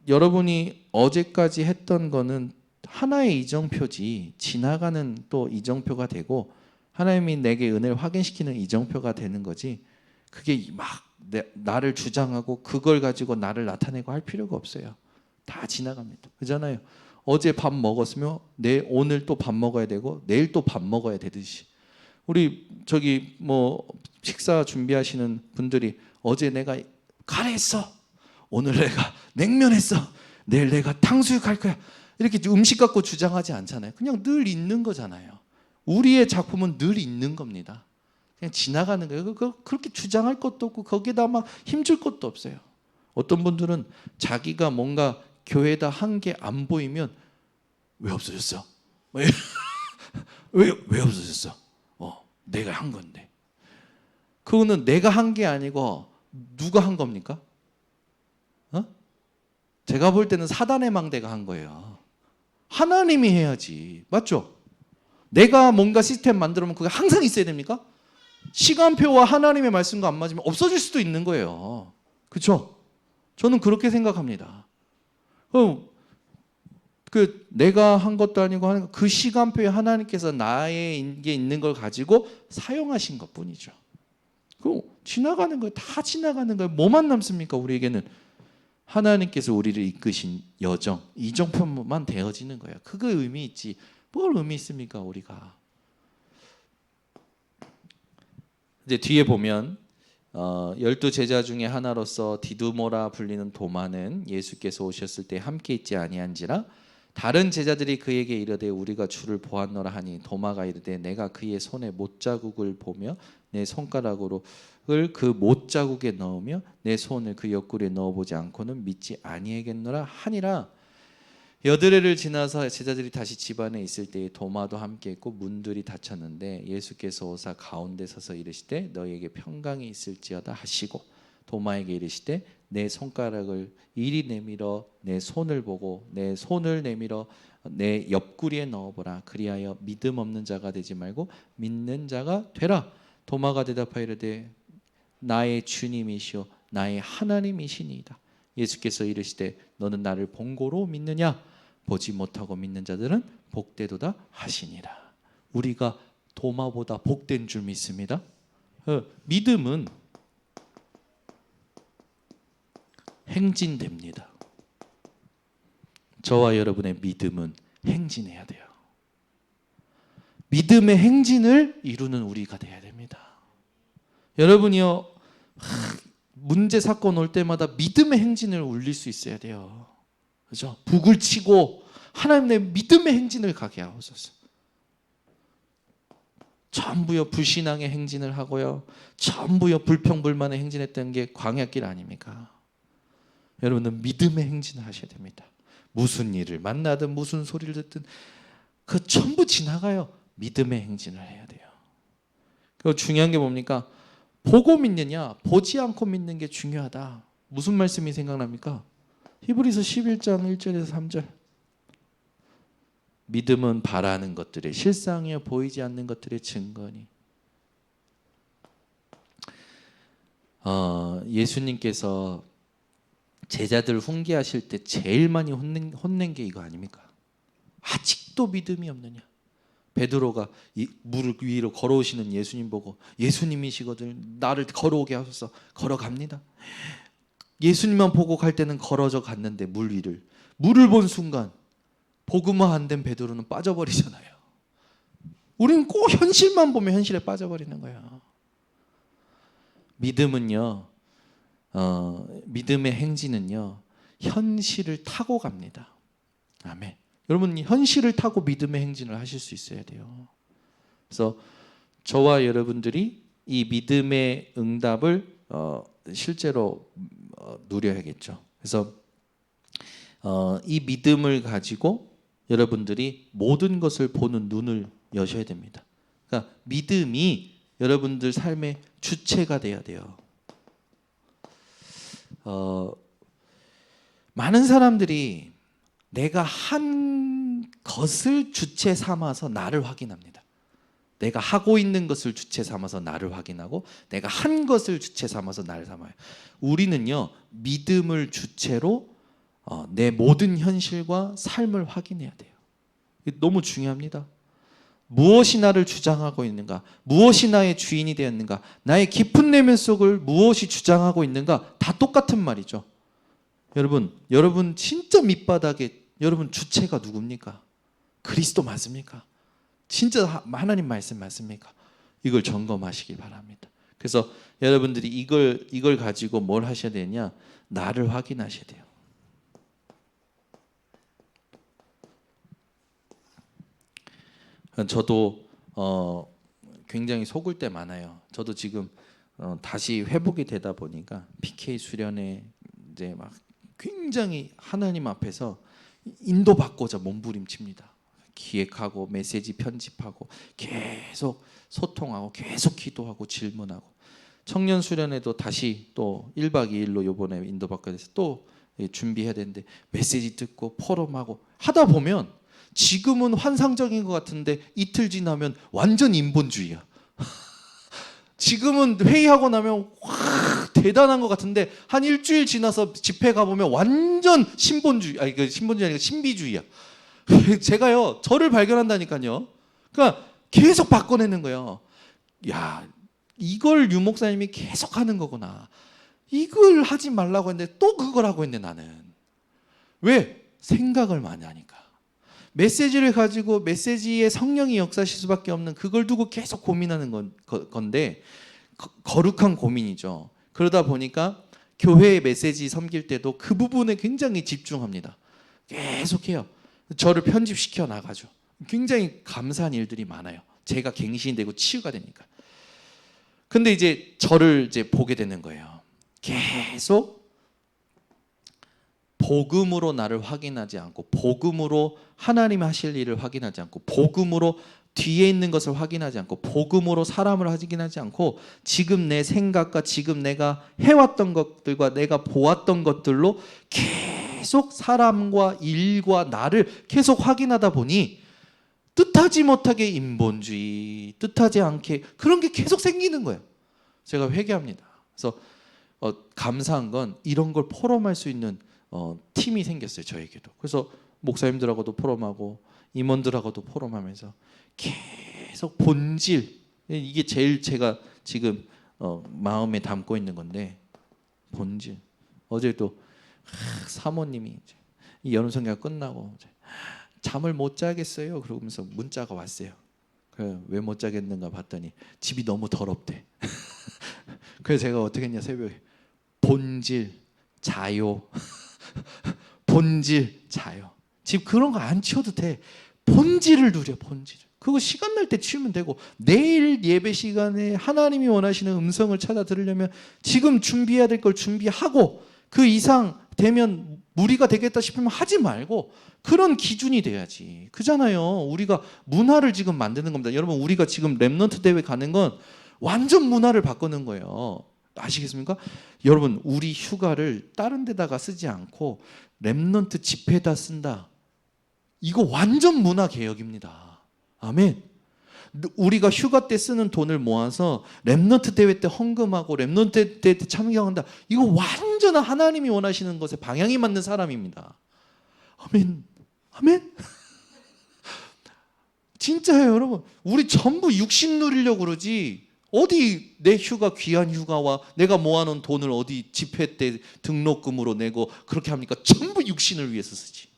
여러분이 어제까지 했던 거는 하나의 이정표지, 지나가는 또 이정표가 되고 하나님이 내게 은혜를 확인시키는 이정표가 되는 거지, 그게 막 나를 주장하고 그걸 가지고 나를 나타내고 할 필요가 없어요. 다 지나갑니다. 그잖아요. 어제 밥 먹었으면 오늘 또 밥 먹어야 되고 내일 또 밥 먹어야 되듯이, 우리 저기 뭐 식사 준비하시는 분들이 어제 내가 카레했어, 오늘 내가 냉면 했어, 내일 내가 탕수육 할 거야, 이렇게 음식 갖고 주장하지 않잖아요. 그냥 늘 있는 거잖아요. 우리의 작품은 늘 있는 겁니다. 그냥 지나가는 거예요. 그렇게 주장할 것도 없고 거기에다 막 힘줄 것도 없어요. 어떤 분들은 자기가 뭔가 교회에다 한 게 안 보이면 왜 없어졌어? 왜 없어졌어? 내가 한 건데. 그거는 내가 한 게 아니고 누가 한 겁니까? 제가 볼 때는 사단의 망대가 한 거예요. 하나님이 해야지. 맞죠? 내가 뭔가 시스템 만들면 그게 항상 있어야 됩니까? 시간표와 하나님의 말씀과 안 맞으면 없어질 수도 있는 거예요. 그렇죠? 저는 그렇게 생각합니다. 내가 한 것도 아니고 그 시간표에 하나님께서 나에게 있는 걸 가지고 사용하신 것뿐이죠. 지나가는 거예요. 다 지나가는 거예요. 뭐만 남습니까? 우리에게는 하나님께서 우리를 이끄신 여정, 이정표만 되어지는 거예요. 그거 의미 있지. 뭘 의미 있습니까, 우리가? 이제 뒤에 보면 12제자 중에 하나로서 디두모라 불리는 도마는 예수께서 오셨을 때 함께 있지 아니한지라 다른 제자들이 그에게 이르되 우리가 주를 보았노라 하니 도마가 이르되 내가 그의 손에 못자국을 보며 내 손가락으로 그 못자국에 넣으며 내 손을 그 옆구리에 넣어보지 않고는 믿지 아니하겠노라 하니라. 여드레를 지나서 제자들이 다시 집 안에 있을 때에 도마도 함께 있고 문들이 닫혔는데 예수께서 오사 가운데 서서 이르시되 너희에게 평강이 있을지어다 하시고 도마에게 이르시되 내 손가락을 이리 내밀어 내 손을 보고 내 손을 내밀어 내 옆구리에 넣어보라. 그리하여 믿음 없는 자가 되지 말고 믿는 자가 되라. 도마가 대답하여 이르되 나의 주님이시오 나의 하나님이시니이다. 예수께서 이르시되 너는 나를 본고로 믿느냐? 보지 못하고 믿는 자들은 복되도다 하시니라. 우리가 도마보다 복된 줄 믿습니다. 믿음은 행진됩니다. 저와 여러분의 믿음은 행진해야 돼요. 믿음의 행진을 이루는 우리가 돼야 됩니다. 여러분이요, 문제 사건 올 때마다 믿음의 행진을 울릴 수 있어야 돼요. 그렇죠? 북을 치고 하나님 내 믿음의 행진을 가게 하옵소서. 전부요 불신앙의 행진을 하고요, 전부요 불평불만의 행진했던 게 광야길 아닙니까? 여러분은 믿음의 행진을 하셔야 됩니다. 무슨 일을 만나든 무슨 소리를 듣든 그 전부 지나가요. 믿음의 행진을 해야 돼요. 그리고 중요한 게 뭡니까? 보고 믿느냐 보지 않고 믿는 게 중요하다. 무슨 말씀이 생각납니까? 히브리서 11장 1절에서 3절. 믿음은 바라는 것들의 실상이요 보이지 않는 것들의 증거니. 예수님께서 제자들 훈계하실 때 제일 많이 혼낸 게 이거 아닙니까? 아직도 믿음이 없느냐. 베드로가 물 위로 걸어오시는 예수님 보고 예수님이시거든 나를 걸어오게 하소서. 걸어갑니다. 예수님만 보고 갈 때는 걸어져 갔는데 물을 본 순간 복음화 안 된 베드로는 빠져버리잖아요. 우리는 꼭 현실만 보면 현실에 빠져버리는 거예요. 믿음은요, 믿음의 행진은요 현실을 타고 갑니다. 아멘. 여러분 현실을 타고 믿음의 행진을 하실 수 있어야 돼요. 그래서 저와 여러분들이 이 믿음의 응답을 실제로 누려야겠죠. 그래서 이 믿음을 가지고 여러분들이 모든 것을 보는 눈을 여셔야 됩니다. 그러니까 믿음이 여러분들 삶의 주체가 돼야 돼요. 많은 사람들이 내가 한 것을 주체 삼아서 나를 확인합니다. 내가 하고 있는 것을 주체 삼아서 나를 확인하고 내가 한 것을 주체 삼아서 나를 삼아요. 우리는요, 믿음을 주체로 내 모든 현실과 삶을 확인해야 돼요. 이게 너무 중요합니다. 무엇이 나를 주장하고 있는가? 무엇이 나의 주인이 되었는가? 나의 깊은 내면 속을 무엇이 주장하고 있는가? 다 똑같은 말이죠. 여러분 진짜 밑바닥에 여러분 주체가 누굽니까? 그리스도 맞습니까? 진짜 하나님 말씀 맞습니까? 이걸 점검하시길 바랍니다. 그래서 여러분들이 이걸 가지고 뭘 하셔야 되냐? 나를 확인하셔야 돼요. 저도 굉장히 속을 때 많아요. 저도 지금 다시 회복이 되다 보니까 PK 수련회 이제 막 굉장히 하나님 앞에서 인도받고자 몸부림칩니다. 기획하고 메시지 편집하고 계속 소통하고 계속 기도하고 질문하고 청년 수련회도 다시 또 1박 2일로 요번에 인도받게 돼서 또 준비해야 되는데 메시지 듣고 포럼하고 하다 보면 지금은 환상적인 것 같은데 이틀 지나면 완전 인본주의야. 지금은 회의하고 나면 와 대단한 것 같은데 한 일주일 지나서 집회 가보면 완전 신본주의, 아니 그 신본주의 아니라 신비주의야. 제가요 저를 발견한다니까요. 그러니까 계속 바꿔내는 거예요. 야 이걸 유 목사님이 계속 하는 거구나. 이걸 하지 말라고 했는데 또 그걸 하고 있네 나는. 왜? 생각을 많이 하니까. 메시지를 가지고 메시지에 성령이 역사하실 수밖에 없는 그걸 두고 계속 고민하는 건데 거룩한 고민이죠. 그러다 보니까 교회의 메시지 섬길 때도 그 부분에 굉장히 집중합니다. 계속해요. 저를 편집시켜 나가죠. 굉장히 감사한 일들이 많아요. 제가 갱신되고 치유가 되니까. 근데 이제 저를 이제 보게 되는 거예요. 계속 복음으로 나를 확인하지 않고 복음으로 하나님 하실 일을 확인하지 않고 복음으로 뒤에 있는 것을 확인하지 않고 복음으로 사람을 확인하지 않고 지금 내 생각과 지금 내가 해왔던 것들과 내가 보았던 것들로 계속 사람과 일과 나를 계속 확인하다 보니 뜻하지 못하게 인본주의, 뜻하지 않게 그런 게 계속 생기는 거예요. 제가 회개합니다. 그래서 감사한 건 이런 걸 포럼할 수 있는 팀이 생겼어요. 저에게도. 그래서 목사님들하고도 포럼하고 임원들하고도 포럼하면서 계속 본질, 이게 제일 제가 지금 마음에 담고 있는 건데 본질. 어제도 사모님이 이 여름성경 끝나고 잠을 못 자겠어요 그러면서 문자가 왔어요. 왜 못 자겠는가 봤더니 집이 너무 더럽대. 그래서 제가 어떻게 했냐 새벽에 본질 자요. 본질 자요. 집 그런 거 안 치워도 돼. 본질을 누려. 본질. 그거 시간 날 때 치우면 되고 내일 예배 시간에 하나님이 원하시는 음성을 찾아 들으려면 지금 준비해야 될 걸 준비하고 그 이상 되면 무리가 되겠다 싶으면 하지 말고 그런 기준이 돼야지. 그잖아요. 우리가 문화를 지금 만드는 겁니다. 여러분 우리가 지금 렘넌트 대회 가는 건 완전 문화를 바꾸는 거예요. 아시겠습니까? 여러분 우리 휴가를 다른 데다가 쓰지 않고 렘넌트 집회에다 쓴다. 이거 완전 문화 개혁입니다. 아멘. 우리가 휴가 때 쓰는 돈을 모아서 렘넌트 대회 때 헌금하고 렘넌트 대회 때 참여한다. 이거 완전 하나님이 원하시는 것에 방향이 맞는 사람입니다. 아멘. 아멘. 진짜예요, 여러분. 우리 전부 육신 누리려고 그러지. 어디 내 휴가 귀한 휴가와 내가 모아놓은 돈을 어디 집회 때 등록금으로 내고 그렇게 합니까? 전부 육신을 위해서 쓰지.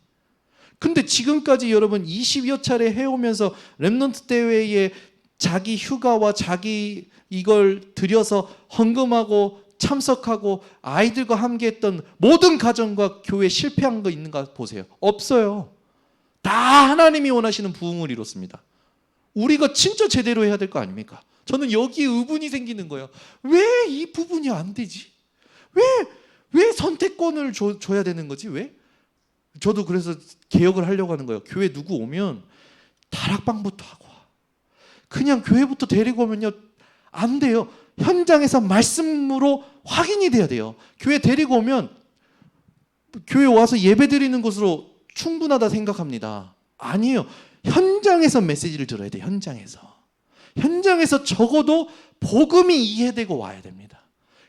근데 지금까지 여러분 20여 차례 해오면서 렘넌트 대회에 자기 휴가와 자기 이걸 들여서 헌금하고 참석하고 아이들과 함께 했던 모든 가정과 교회 실패한 거 있는가 보세요. 없어요. 다 하나님이 원하시는 부흥을 이뤘습니다. 우리가 진짜 제대로 해야 될 거 아닙니까? 저는 여기에 의문이 생기는 거예요. 왜 이 부분이 안 되지? 왜 선택권을 줘야 되는 거지? 왜? 저도 그래서 개혁을 하려고 하는 거예요. 교회 누구 오면 다락방부터 하고 와. 그냥 교회부터 데리고 오면요 안 돼요. 현장에서 말씀으로 확인이 돼야 돼요. 교회 데리고 오면 교회 와서 예배 드리는 것으로 충분하다 생각합니다. 아니에요. 현장에서 메시지를 들어야 돼요. 현장에서 적어도 복음이 이해되고 와야 됩니다.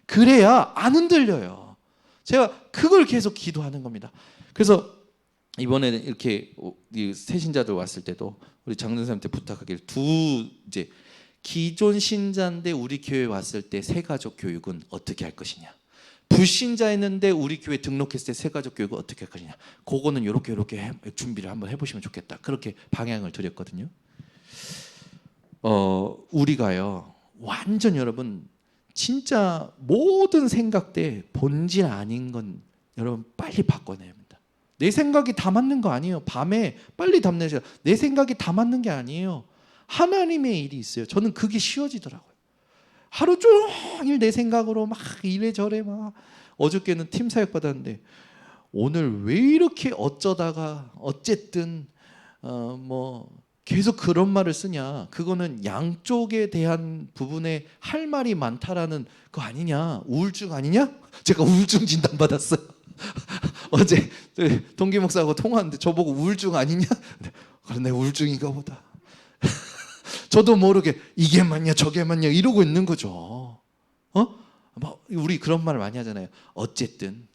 그래야 안 흔들려요. 제가 그걸 계속 기도하는 겁니다. 그래서 이번에는 이렇게 새신자들 왔을 때도 우리 장전사님한테 부탁하기를 이제 기존 신자인데 우리 교회 왔을 때 새가족 교육은 어떻게 할 것이냐, 불신자였는데 우리 교회 등록했을 때 새가족 교육은 어떻게 할 것이냐, 그거는 이렇게 준비를 한번 해보시면 좋겠다. 그렇게 방향을 드렸거든요. 우리가요 완전 여러분 진짜 모든 생각대 본질 아닌 건 여러분 빨리 바꿔내야 합니다. 내 생각이 다 맞는 거 아니에요. 밤에 빨리 답내셔요. 내 생각이 다 맞는 게 아니에요. 하나님의 일이 있어요. 저는 그게 쉬워지더라고요. 하루 종일 내 생각으로 막 이래저래 막 어저께는 팀 사역 받았는데 오늘 왜 이렇게 어쩌다가 어쨌든 뭐 계속 그런 말을 쓰냐, 그거는 양쪽에 대한 부분에 할 말이 많다라는 거 아니냐, 우울증 아니냐? 제가 우울증 진단 받았어요. 어제 동기 목사하고 통화하는데 저보고 우울증 아니냐? 그래 내 우울증인가 보다. 저도 모르게 이게 맞냐 저게 맞냐 이러고 있는 거죠. 우리 그런 말 많이 하잖아요. 어쨌든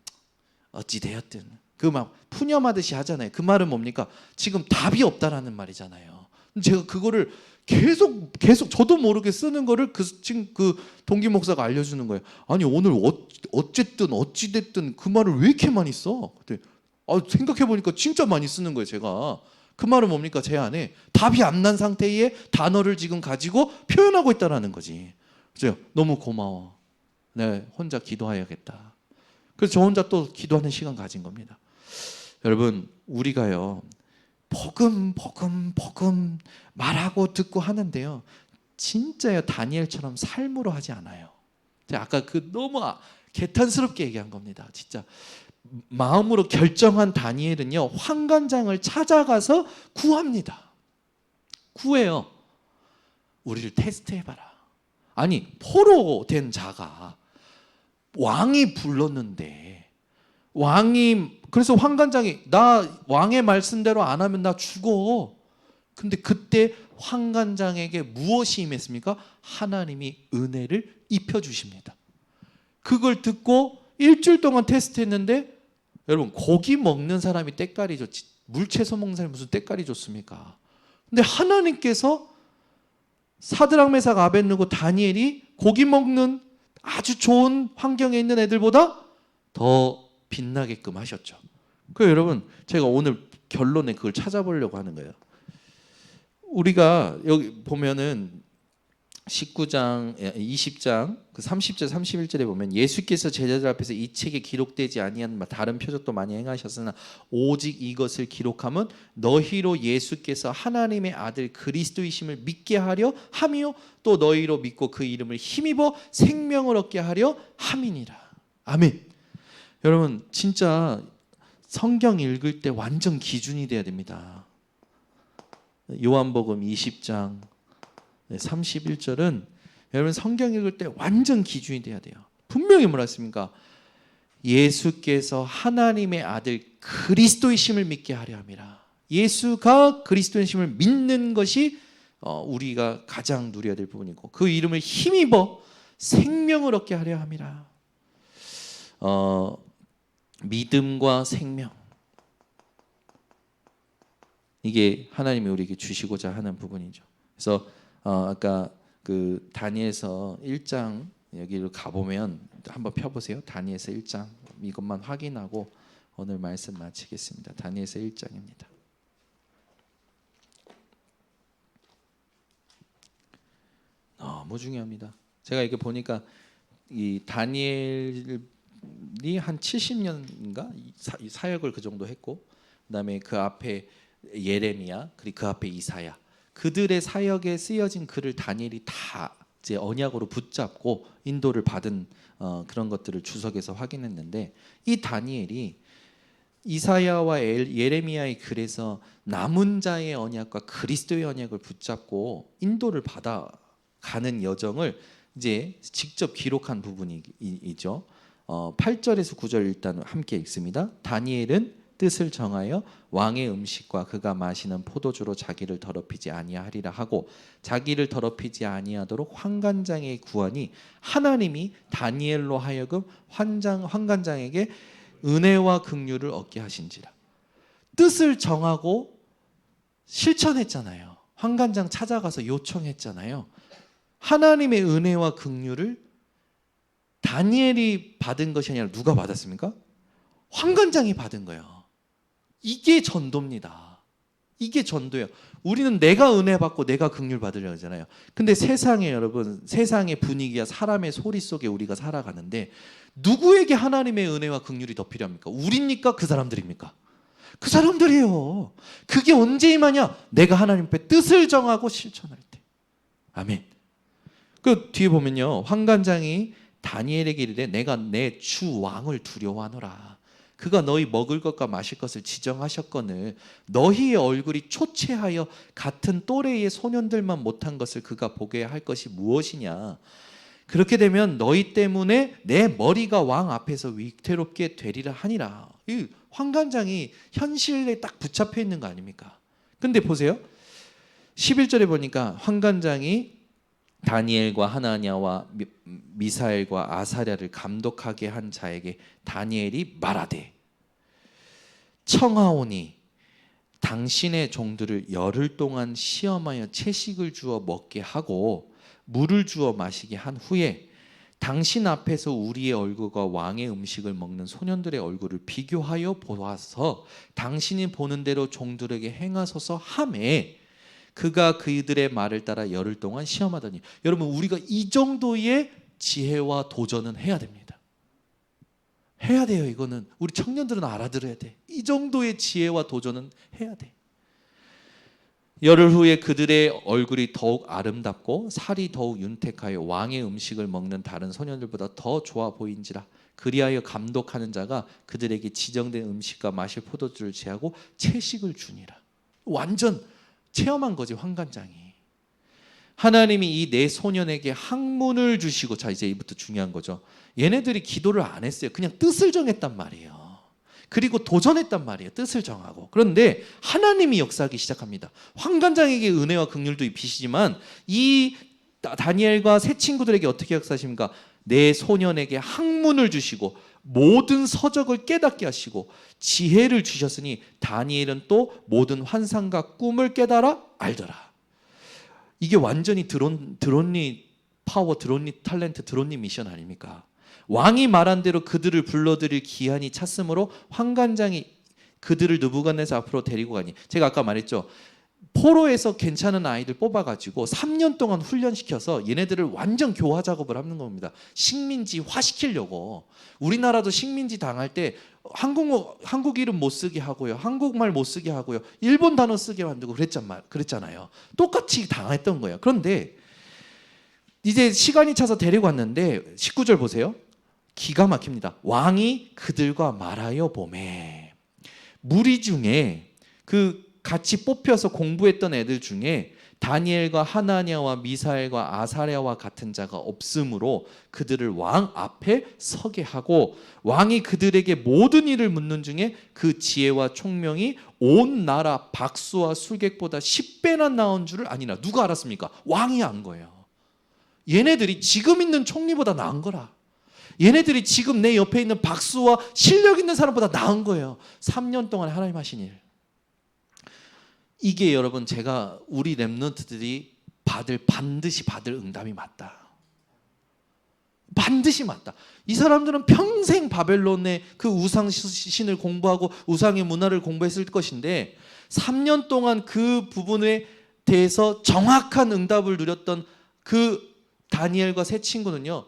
어찌 되었든 그 막 푸념하듯이 하잖아요. 그 말은 뭡니까? 지금 답이 없다라는 말이잖아요. 제가 그거를 계속 저도 모르게 쓰는 거를 지금 그 동기 목사가 알려주는 거예요. 아니 오늘 어쨌든 어찌 됐든 그 말을 왜 이렇게 많이 써? 생각해 보니까 진짜 많이 쓰는 거예요. 제가 그 말은 뭡니까? 제 안에 답이 안 난 상태의 단어를 지금 가지고 표현하고 있다라는 거지. 그죠? 너무 고마워. 네, 혼자 기도해야겠다. 그래서 저 혼자 또 기도하는 시간 가진 겁니다. 여러분 우리가요 복음 말하고 듣고 하는데요 진짜요 다니엘처럼 삶으로 하지 않아요. 제가 아까 너무 개탄스럽게 얘기한 겁니다. 진짜 마음으로 결정한 다니엘은요 환관장을 찾아가서 구합니다. 구해요. 우리를 테스트해봐라. 아니 포로 된 자가 왕이 불렀는데 그래서 환관장이 나 왕의 말씀대로 안 하면 나 죽어. 근데 그때 환관장에게 무엇이 임했습니까? 하나님이 은혜를 입혀주십니다. 그걸 듣고 일주일 동안 테스트했는데 여러분 고기 먹는 사람이 때깔이 좋지 물채소 먹는 사람이 무슨 때깔이 좋습니까? 근데 하나님께서 사드락 메삭 아벳느고 다니엘이 고기 먹는 아주 좋은 환경에 있는 애들보다 더 빛나게끔 하셨죠. 그래서 여러분 제가 오늘 결론에 그걸 찾아보려고 하는 거예요. 우리가 여기 보면은 19장 20장 그 30절 31절에 보면 예수께서 제자들 앞에서 이 책에 기록되지 아니한 다른 표적도 많이 행하셨으나 오직 이것을 기록함은 너희로 예수께서 하나님의 아들 그리스도이심을 믿게 하려 함이요 또 너희로 믿고 그 이름을 힘입어 생명을 얻게 하려 함이니라. 아멘. 여러분 진짜 성경 읽을 때 완전 기준이 돼야 됩니다. 요한복음 20장 31절은 여러분 성경 읽을 때 완전 기준이 돼야 돼요. 분명히 뭐라 했습니까? 예수께서 하나님의 아들 그리스도이심을 믿게 하려 함이라. 예수가 그리스도이심을 믿는 것이 우리가 가장 누려야 될 부분이고 그 이름을 힘입어 생명을 얻게 하려 함이라. 믿음과 생명 이게 하나님이 우리에게 주시고자 하는 부분이죠. 그래서 아까 그 다니엘서 1장 여기로 가보면 한번 펴보세요. 다니엘서 1장 이것만 확인하고 오늘 말씀 마치겠습니다. 다니엘서 1장입니다. 너무 중요합니다. 제가 이렇게 보니까 이 다니엘이 한 70년인가 사역을 그 정도 했고 그다음에 그 앞에 예레미야 그리고 그 앞에 이사야 그들의 사역에 쓰여진 글을 다니엘이 다 이제 언약으로 붙잡고 인도를 받은 그런 것들을 주석에서 확인했는데, 이 다니엘이 이사야와 예레미야의 글에서 남은 자의 언약과 그리스도의 언약을 붙잡고 인도를 받아가는 여정을 이제 직접 기록한 부분이죠. 8절에서 9절 일단 함께 읽습니다. 다니엘은 뜻을 정하여 왕의 음식과 그가 마시는 포도주로 자기를 더럽히지 아니하리라 하고, 자기를 더럽히지 아니하도록 환관장의 구하니 하나님이 다니엘로 하여금 환관장에게 은혜와 긍휼을 얻게 하신지라. 뜻을 정하고 실천했잖아요. 환관장 찾아가서 요청했잖아요. 하나님의 은혜와 긍휼을 다니엘이 받은 것이 아니라 누가 받았습니까? 환관장이 받은 거예요. 이게 전도입니다. 이게 전도예요. 우리는 내가 은혜 받고 내가 긍휼 받으려고 하잖아요. 근데 세상에, 여러분, 세상의 분위기와 사람의 소리 속에 우리가 살아가는데 누구에게 하나님의 은혜와 긍휼이 더 필요합니까? 우리입니까? 그 사람들입니까? 그 사람들이에요. 그게 언제 임하냐? 내가 하나님 앞에 뜻을 정하고 실천할 때. 아멘. 그 뒤에 보면요, 환관장이 다니엘에게 이르되 내가 내 주 왕을 두려워하노라. 그가 너희 먹을 것과 마실 것을 지정하셨거늘 너희의 얼굴이 초췌하여 같은 또래의 소년들만 못한 것을 그가 보게 할 것이 무엇이냐. 그렇게 되면 너희 때문에 내 머리가 왕 앞에서 위태롭게 되리라 하니라. 이 환관장이 현실에 딱 붙잡혀 있는 거 아닙니까? 근데 보세요, 11절에 보니까 환관장이 다니엘과 하나냐와 미사엘과 아사랴를 감독하게 한 자에게 다니엘이 말하되, 청하오니 당신의 종들을 열흘 동안 시험하여 채식을 주어 먹게 하고 물을 주어 마시게 한 후에 당신 앞에서 우리의 얼굴과 왕의 음식을 먹는 소년들의 얼굴을 비교하여 보아서 당신이 보는 대로 종들에게 행하소서 하매 그가 그들의 말을 따라 열흘 동안 시험하더니. 여러분, 우리가 이 정도의 지혜와 도전은 해야 됩니다. 해야 돼요. 이거는 우리 청년들은 알아들어야 돼. 이 정도의 지혜와 도전은 해야 돼. 열흘 후에 그들의 얼굴이 더욱 아름답고 살이 더욱 윤택하여 왕의 음식을 먹는 다른 소년들보다 더 좋아 보인지라. 그리하여 감독하는 자가 그들에게 지정된 음식과 마실 포도주를 제하고 채식을 주니라. 완전 체험한 거지, 환관장이. 하나님이 이 네 소년에게 학문을 주시고, 자 이제 이부터 중요한 거죠. 얘네들이 기도를 안 했어요. 그냥 뜻을 정했단 말이에요. 그리고 도전했단 말이에요. 뜻을 정하고. 그런데 하나님이 역사하기 시작합니다. 환관장에게 은혜와 긍휼도 입히시지만 이 다니엘과 세 친구들에게 어떻게 역사하십니까? 네 소년에게 학문을 주시고 모든 서적을 깨닫게 하시고 지혜를 주셨으니 다니엘은 또 모든 환상과 꿈을 깨달아 알더라. 이게 완전히 드론니 파워, 드론니 탤런트, 드론니 미션 아닙니까? 왕이 말한 대로 그들을 불러들일 기한이 찼으므로 환관장이 그들을 느부갓네살 앞으로 데리고 가니, 제가 아까 말했죠, 포로에서 괜찮은 아이들 뽑아가지고 3년 동안 훈련시켜서 얘네들을 완전 교화 작업을 하는 겁니다. 식민지화 시키려고. 우리나라도 식민지 당할 때 한국 이름 못 쓰게 하고요, 한국말 못 쓰게 하고요, 일본 단어 쓰게 만들고 그랬잖아요. 똑같이 당했던 거예요. 그런데 이제 시간이 차서 데리고 왔는데 19절 보세요. 기가 막힙니다. 왕이 그들과 말하여 보매, 무리 중에 그 같이 뽑혀서 공부했던 애들 중에 다니엘과 하나냐와 미사엘과 아사랴와 같은 자가 없으므로 그들을 왕 앞에 서게 하고, 왕이 그들에게 모든 일을 묻는 중에 그 지혜와 총명이 온 나라 박수와 술객보다 10배나 나은 줄을 아니라. 누가 알았습니까? 왕이 안 거예요. 얘네들이 지금 있는 총리보다 나은 거라. 얘네들이 지금 내 옆에 있는 박수와 실력 있는 사람보다 나은 거예요. 3년 동안 하나님 하신 일. 이게 여러분, 제가 우리 렘넌트들이 반드시 받을 응답이 맞다. 반드시 맞다. 이 사람들은 평생 바벨론의 그 우상 신을 공부하고 우상의 문화를 공부했을 것인데 3년 동안 그 부분에 대해서 정확한 응답을 누렸던 그 다니엘과 세 친구는요,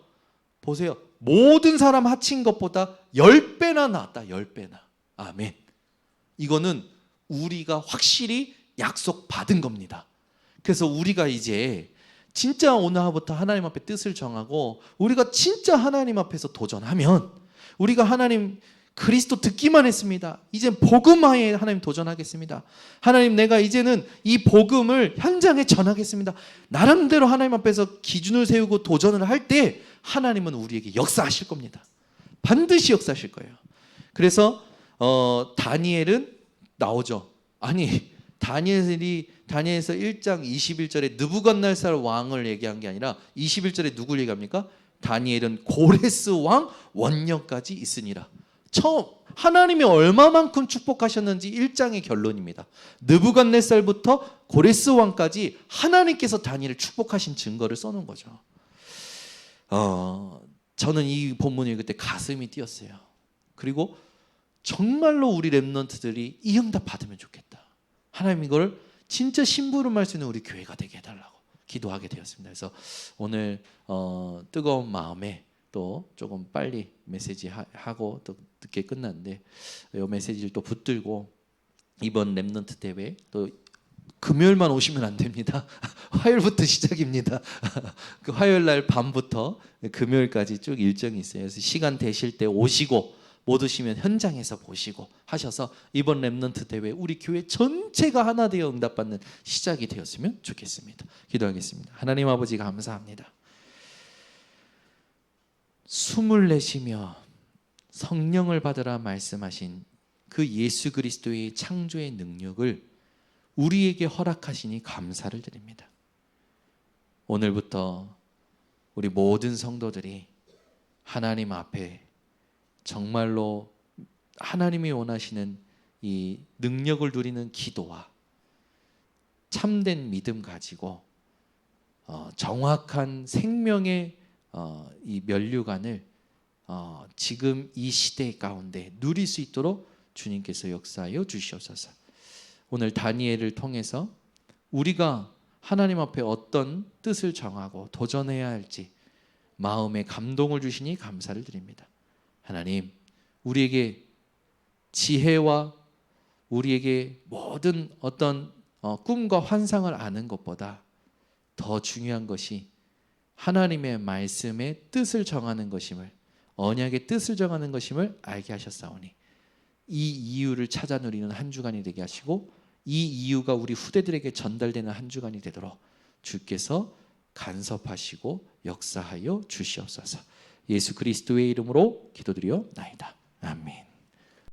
보세요, 모든 사람 합친 것보다 10배나 나았다. 10배나. 아멘. 이거는 우리가 확실히 약속 받은 겁니다. 그래서 우리가 이제 진짜 오늘부터 하나님 앞에 뜻을 정하고 우리가 진짜 하나님 앞에서 도전하면 우리가 하나님 그리스도 듣기만 했습니다. 이제 복음화에 하나님 도전하겠습니다. 하나님 내가 이제는 이 복음을 현장에 전하겠습니다. 나름대로 하나님 앞에서 기준을 세우고 도전을 할 때 하나님은 우리에게 역사하실 겁니다. 반드시 역사하실 거예요. 그래서 다니엘은 나오죠. 아니 다니엘서 1장 21절에 느부갓네살 왕을 얘기한 게 아니라 21절에 누굴 얘기합니까? 다니엘은 고레스 왕 원년까지 있으니라. 처음 하나님이 얼마만큼 축복하셨는지 1장의 결론입니다. 느부갓네살부터 고레스 왕까지 하나님께서 다니엘을 축복하신 증거를 써놓은 거죠. 저는 이 본문을 읽을 때 가슴이 뛰었어요. 그리고 정말로 우리 렘넌트들이 이 응답 받으면 좋겠다. 하나님 이걸 진짜 심부름할 수 있는 우리 교회가 되게 해달라고 기도하게 되었습니다. 그래서 오늘 뜨거운 마음에 또 조금 빨리 메시지 하고 또 늦게 끝났는데 이 메시지를 또 붙들고 이번 렘넌트 대회 또 금요일만 오시면 안 됩니다. 화요일부터 시작입니다. 그 화요일 날 밤부터 금요일까지 쭉 일정이 있어요. 그래서 시간 되실 때 오시고 못 오시면 현장에서 보시고 하셔서 이번 렘넌트 대회 우리 교회 전체가 하나 되어 응답받는 시작이 되었으면 좋겠습니다. 기도하겠습니다. 하나님 아버지 감사합니다. 숨을 내쉬며 성령을 받으라 말씀하신 그 예수 그리스도의 창조의 능력을 우리에게 허락하시니 감사를 드립니다. 오늘부터 우리 모든 성도들이 하나님 앞에 정말로 하나님이 원하시는 이 능력을 누리는 기도와 참된 믿음 가지고 정확한 생명의 이 면류관을 지금 이 시대 가운데 누릴 수 있도록 주님께서 역사하여 주시옵소서. 오늘 다니엘을 통해서 우리가 하나님 앞에 어떤 뜻을 정하고 도전해야 할지 마음에 감동을 주시니 감사를 드립니다. 하나님, 우리에게 지혜와 우리에게 모든 어떤 꿈과 환상을 아는 것보다 더 중요한 것이 하나님의 말씀의 뜻을 정하는 것임을, 언약의 뜻을 정하는 것임을 알게 하셨사오니 이 이유를 찾아 누리는 한 주간이 되게 하시고 이 이유가 우리 후대들에게 전달되는 한 주간이 되도록 주께서 간섭하시고 역사하여 주시옵소서. 예수 그리스도의 이름으로 기도드리옵나이다. 아멘.